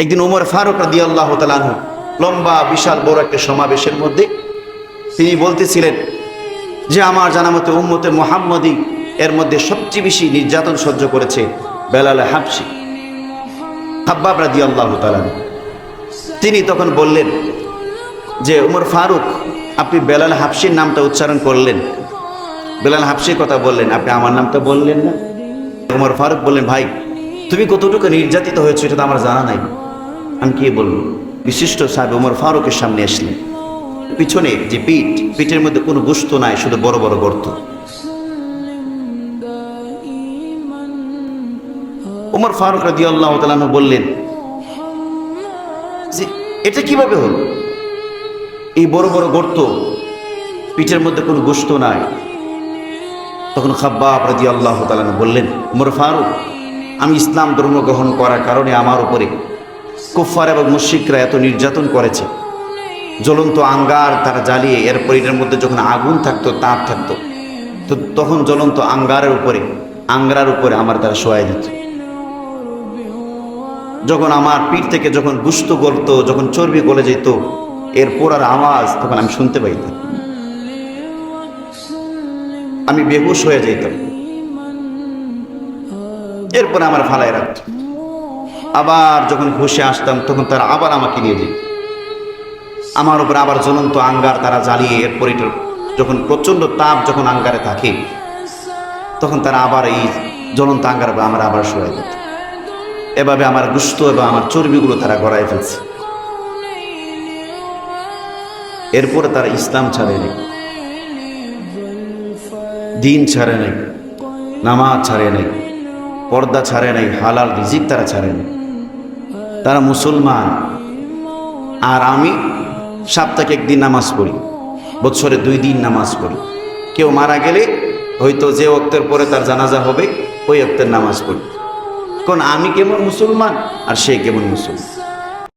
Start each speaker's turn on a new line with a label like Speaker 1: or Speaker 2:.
Speaker 1: একদিন ওমর ফারুক রাদিয়াল্লাহু তাআলা আনহু লম্বা বিশাল বড় একটা সমাবেশের মধ্যে তিনি বলতেছিলেন যে আমার জানা মতে উম্মতে মুহাম্মদী এর মধ্যে সবচেয়ে বেশি নির্যাতন সহ্য করেছে বেলাল হাবশী খাব্বাব রাদিয়াল্লাহু তাআলা। তিনি তখন বললেন যে ওমর ফারুক, আপনি বেলাল হাবশীর নামটা উচ্চারণ করলেন, বেলাল হাবশীর কথা বললেন, আপনি আমার নামটা বললেন না। ওমর ফারুক বললেন, ভাই তুমি কতটুকু নির্যাতিত হয়েছো এটা তো আমার জানা নাই, আমি কি বলবো। বিশিষ্ট সাহেব ওমর ফারুকের সামনে আসলেন, পিছনে যে পিঠের মধ্যে কোনো গোশত নাই, শুধু বড় বড় গর্ত। ওমর ফারুক রাদিয়াল্লাহু তাআলা বললেন যে এটা কিভাবে হলো, এই বড় বড় গর্ত, পিঠের মধ্যে কোনো গোশত নাই। তখন খাব্বাব রাদিয়াল্লাহু তাআলা বললেন, ওমর ফারুক, আমি ইসলাম ধর্ম গ্রহণ করার কারণে আমার উপরে কুফফার এবং মুশরিকরা এত নির্যাতন করেছে। জ্বলন্ত আঙ্গার তারা জ্বালিয়ে এরপর এটার মধ্যে যখন আগুন থাকতো, তাপ থাকতো, তো তখন জ্বলন্ত আঙ্গারের উপরে আমার তারা শোয়াই দিত। যখন আমার পিঠ থেকে যখন গুস্ত গলতো, যখন চর্বি গলে যেত, এর পোড়ার আওয়াজ তখন আমি শুনতে পাইতাম, আমি বেহুশ হয়ে যেতাম। এরপরে আমার ফালায় রাখত। আবার যখন ঘুষে আসতাম তখন তারা আবার আমাকে নিয়ে যেত, আমার উপর আবার জ্বলন্ত আঙ্গার তারা জ্বালিয়ে এরপর এটার যখন প্রচন্ড তাপ যখন আঙ্গারে থাকে, তখন তারা আবার এই জ্বলন্ত আঙ্গার আমার আবার শোয়া দিত। এভাবে আমার গুস্ত এবং আমার চর্বিগুলো তারা গড়ায় ফেলছে। এরপরে তারা ইসলাম ছাড়ে নাই, দিন ছাড়ে নাই, নামাজ ছাড়ে নাই, পর্দা ছাড়ে নাই, হালাল রিজিক তারা ছাড়ে নাই। তারা মুসলমান। আর আমি সপ্তাহে একদিন নামাজ পড়ি, বছরে 2 দিন নামাজ পড়ি। কেউ মারা গেলে হয়তো যে ওক্তের পরে তার জানাজা হবে ওই ওক্তের নামাজ পড়ি। কারণ আমি কেমন মুসলমান আর সে কেমন মুসলমান।